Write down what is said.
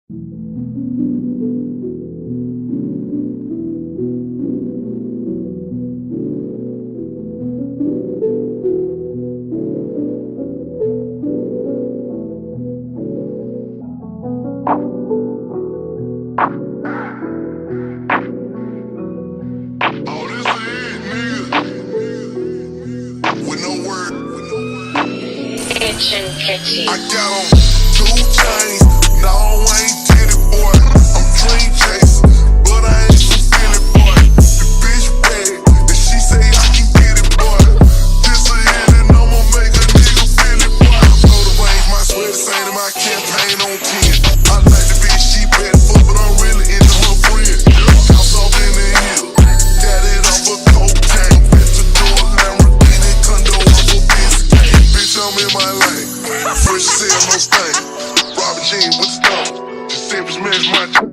I got on 2 chains, no, I ain't did it, boy. I'm dream chasing, but I ain't fulfill it, boy. The bitch bad, and she say I can get it, boy. This a hit and I'ma make a nigga feel it, boy. Know the range, my sweat saying in my campaign on 10. I like the bitch, she bad fuck, but I'm really into her friend. House off in the hill, got it off a cocaine. Bitch, a door, Lamborghini, condo off a biscuit. Bitch, I'm in my lane. Fresh as hell, no stain. Robin Jean with the stone. Just simple smash my